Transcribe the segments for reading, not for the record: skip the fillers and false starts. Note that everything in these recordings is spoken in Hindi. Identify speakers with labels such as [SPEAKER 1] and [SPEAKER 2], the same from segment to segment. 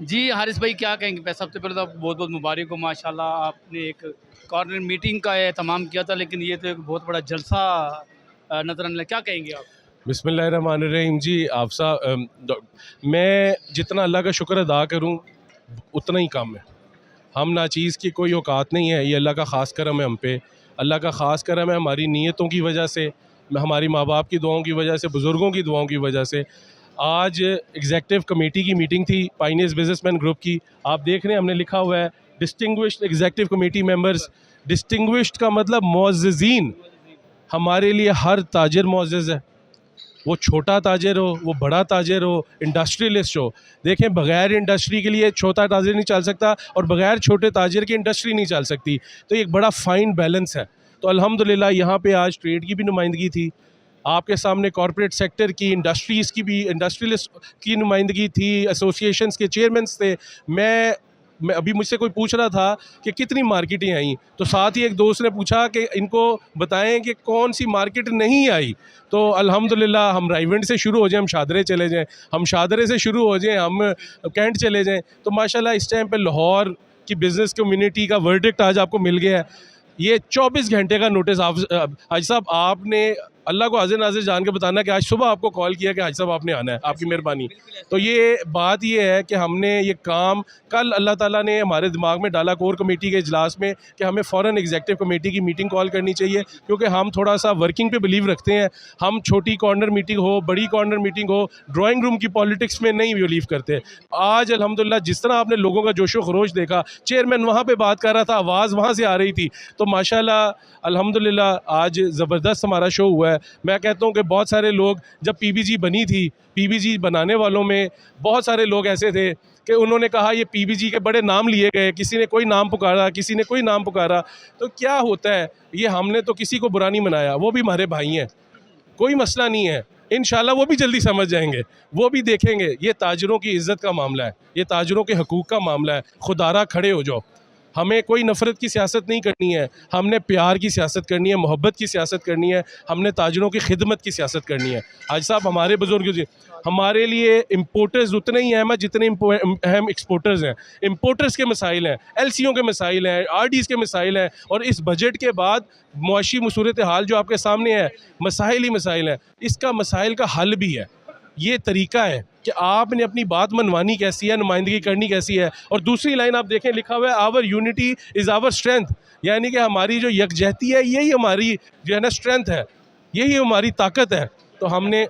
[SPEAKER 1] जी, हारिस भाई क्या कहेंगे? पह सबसे पहले तो आपको बहुत-बहुत मुबारक हो माशाल्लाह। आपने एक कॉर्नर मीटिंग का एहतमाम किया था, लेकिन ये तो एक बहुत बड़ा जलसा नज़र आने लगा। क्या कहेंगे आप?
[SPEAKER 2] बिस्मिल्लाहिर्रहमानिर्रहीम जी। मैं जितना अल्लाह का शुक्र अदा करूं उतना ही कम है। हम नाचीज़ की कोई औकात नहीं है, ये अल्लाह का ख़ास करम है हम पे। अल्लाह का ख़ास करम है हमारी नीयतों की वजह से, हमारी माँ बाप की दुआओं की वजह से, बुज़ुर्गों की दुआओं की वजह से। आज एग्जेक्टिव कमेटी की मीटिंग थी पाइनियर्स बिजनेसमैन ग्रुप की। आप देख रहे हैं हमने लिखा हुआ है distinguished executive committee members. Distinguished का मतलब मुअज़्ज़िज़ीन। हमारे लिए हर ताजिर मुअज़्ज़िज़ है, वो छोटा ताजिर हो, वो बड़ा ताजिर हो, इंडस्ट्रियलिस्ट हो। देखें, बगैर इंडस्ट्री के लिए छोटा ताजिर नहीं चल सकता और बगैर छोटे ताजिर की इंडस्ट्री नहीं चल सकती। तो एक बड़ा फ़ाइन बैलेंस है। तो अल्हम्दुलिल्लाह यहाँ पे आज ट्रेड की भी नुमाइंदगी थी, आपके सामने कॉरपोरेट सेक्टर की, इंडस्ट्रीज़ की भी, इंडस्ट्रियलिस्ट की नुमाइंदगी थी, एसोसिएशंस के चेयरमैन्स थे। मैं अभी मुझसे कोई पूछ रहा था कि कितनी मार्केटें आई, तो साथ ही एक दोस्त ने पूछा कि इनको बताएं कि कौन सी मार्केट नहीं आई। तो अल्हम्दुलिल्लाह हम रायवंड से शुरू हो जाएं, हम शादरे चले जाएं, हम शादरे से शुरू हो जाएं, हम कैंट चले जाएं, तो माशाल्लाह इस टाइम पे लाहौर की बिज़नेस कम्युनिटी का वर्डिक्ट आज आपको मिल गया है। ये 24 घंटे का नोटिस आप हाजी साहब आपने अल्लाह को हाजिर नाजिर जान के बताना कि आज सुबह आपको कॉल किया कि हाजी साहब आपने आना है, आपकी मेहरबानी। तो ये बात ये है कि हमने ये काम कल अल्लाह ताला ने हमारे दिमाग में डाला कोर कमेटी के इजलास में कि हमें फ़ौरन एग्जेक्टिव कमेटी की मीटिंग कॉल करनी चाहिए, क्योंकि हम थोड़ा सा वर्किंग पे बिलीव रखते हैं। हम छोटी कॉर्नर मीटिंग हो, बड़ी कॉर्नर मीटिंग हो, ड्राइंग रूम की पॉलिटिक्स में नहीं बिलीव करते। आज अल्हम्दुलिल्लाह जिस तरह आपने लोगों का जोशो खरोश देखा, चेयरमैन वहाँ पर बात कर रहा था, आवाज़ वहाँ से आ रही थी, तो माशाल्लाह अल्हम्दुलिल्लाह आज ज़बरदस्त हमारा शो हुआ है। मैं कहता हूँ कि बहुत सारे लोग, जब पीबीजी बनी थी, पीबीजी बनाने वालों में बहुत सारे लोग ऐसे थे कि उन्होंने कहा ये पीबीजी के बड़े नाम लिए गए, किसी ने कोई नाम पुकारा, किसी ने कोई नाम पुकारा। तो क्या होता है, ये हमने तो किसी को बुरा नहीं मनाया, वो भी हमारे भाई हैं, कोई मसला नहीं है। इंशाल्लाह वो भी जल्दी समझ जाएंगे, वो भी देखेंगे। ये ताजरों की इज़्ज़त का मामला है, ये ताजरों के हकूक़ का मामला है। खुदारा खड़े हो जाओ। हमें कोई नफ़रत की सियासत नहीं करनी है, हमने प्यार की सियासत करनी है, मोहब्बत की सियासत करनी है, हमने ताजरों की खिदमत की सियासत करनी है। आज साहब हमारे बुजुर्ग जी, हमारे लिए इम्पोर्टर्स उतने ही अहम हैं जितने अहम एक्सपोर्टर्स हैं। इम्पोर्टर्स के मसाइल हैं, एलसीओ के मसाइल हैं, आरडीज़ के मसाइल हैं, और इस बजट के बाद मुआशी सूरत हाल जो आपके सामने है, मसाइल ही मसाइल हैं। इसका मसाइल का हल भी है। ये तरीका है कि आपने अपनी बात मनवानी कैसी है, नुमाइंदगी करनी कैसी है। और दूसरी लाइन आप देखें, लिखा हुआ है our unity is our strength, यानी कि हमारी जो यकजहती है यही हमारी जो है ना स्ट्रेंथ है, यही हमारी ताकत है। तो हमने,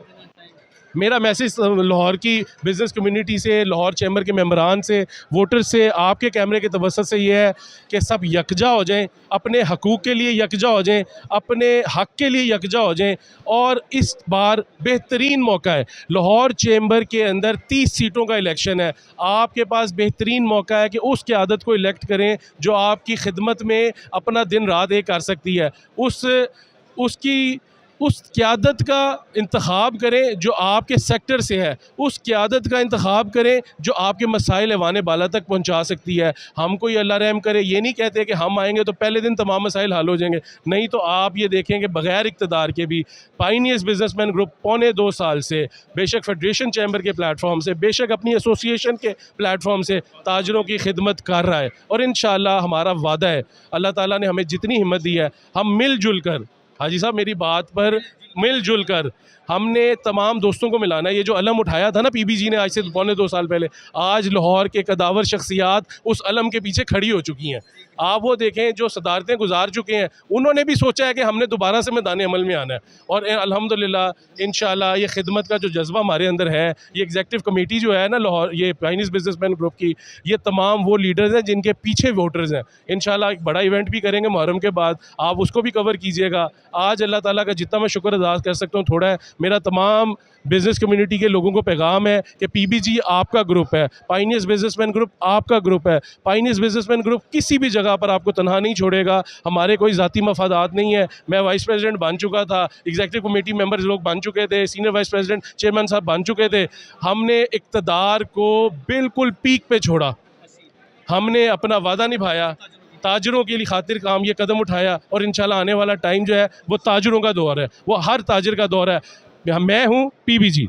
[SPEAKER 2] मेरा मैसेज लाहौर की बिज़नेस कम्युनिटी से, लाहौर चैम्बर के मेंबरान से, वोटर से, आपके कैमरे के तवज्जुह से ये है कि सब यकजा हो जाएं, अपने हकूक़ के लिए यकजा हो जाएं, अपने हक़ के लिए यकजा हो जाएं। और इस बार बेहतरीन मौका है, लाहौर चैम्बर के अंदर 30 सीटों का इलेक्शन है। आपके पास बेहतरीन मौका है कि उस क़यादत को इलेक्ट करें जो आपकी खिदमत में अपना दिन रात एक कर सकती है। उस क़यादत का इंतख़ाब करें जो आपके सेक्टर से है, उस क़यादत का इंतख़ाब करें जो आपके मसाइल ऐवान बाला तक पहुँचा सकती है। हम कोई अल्लाह रहम करे ये नहीं कहते कि हम आएंगे तो पहले दिन तमाम मसाइल हल हो जाएंगे, नहीं। तो आप ये देखें कि बग़ैर इक़्तिदार के भी पाइनियर्स बिजनेसमैन ग्रुप पौने 2 साल से, बेशक फेडरेशन चैम्बर के प्लेटफॉर्म से, बेशक अपनी एसोसिएशन के प्लेटफॉर्म से ताजरों की खिदमत कर रहा है। और इंशाअल्लाह हमारा वादा है, अल्लाह ताला ने हमें जितनी हिम्मत दी है, हम मिलजुल कर, हाजी साहब मेरी बात पर मिलजुल कर, हमने तमाम दोस्तों को मिलाना है। ये जो अलम उठाया था ना पीबीजी ने आज से पौने 2 साल पहले, आज लाहौर के कदावर शख्सियात उस अलम के पीछे खड़ी हो चुकी हैं। आप वो देखें जो सदारतें गुजार चुके हैं, उन्होंने भी सोचा है कि हमने दोबारा से मैदान अमल में आना है। और अल्हम्दुलिल्लाह इंशाअल्लाह ये खिदमत का जो जज्बा हमारे अंदर है, ये एग्जेक्टिव कमेटी जो है ना लाहौर, ये पाइनियर्स बिजनेसमैन ग्रुप की, ये तमाम वो लीडर्स हैं जिनके पीछे वोटर्स हैं। इंशाअल्लाह एक बड़ा इवेंट भी करेंगे मुहर्रम के बाद, आप उसको भी कवर कीजिएगा। आज अल्लाह ताला का जितना मैं शुक्र अदा कर सकता हूँ थोड़ा है। मेरा तमाम बिज़नेस कम्युनिटी के लोगों को पैगाम है कि पीबीजी आपका ग्रुप है, पाइनियर्स बिजनेसमैन ग्रुप आपका ग्रुप है। पाइनियर्स बिजनेसमैन ग्रुप किसी भी जगह पर आपको तनहा नहीं छोड़ेगा। हमारे कोई ज़ाती मफादात नहीं है। मैं वाइस प्रेसिडेंट बन चुका था, एग्जीक्यूटिव कमेटी मेंबर्स लोग बन चुके थे, सीनियर वाइस प्रेसिडेंट चेयरमैन साहब बन चुके थे। हमने इक़्तिदार को बिल्कुल पीक पे छोड़ा, हमने अपना वादा निभाया, ताजरों के लिए खातिर काम ये कदम उठाया। और इंशाल्लाह आने वाला टाइम जो है वो ताजरों का दौर है, वो हर ताजिर का दौर है। मैं हूँ पीबीजी।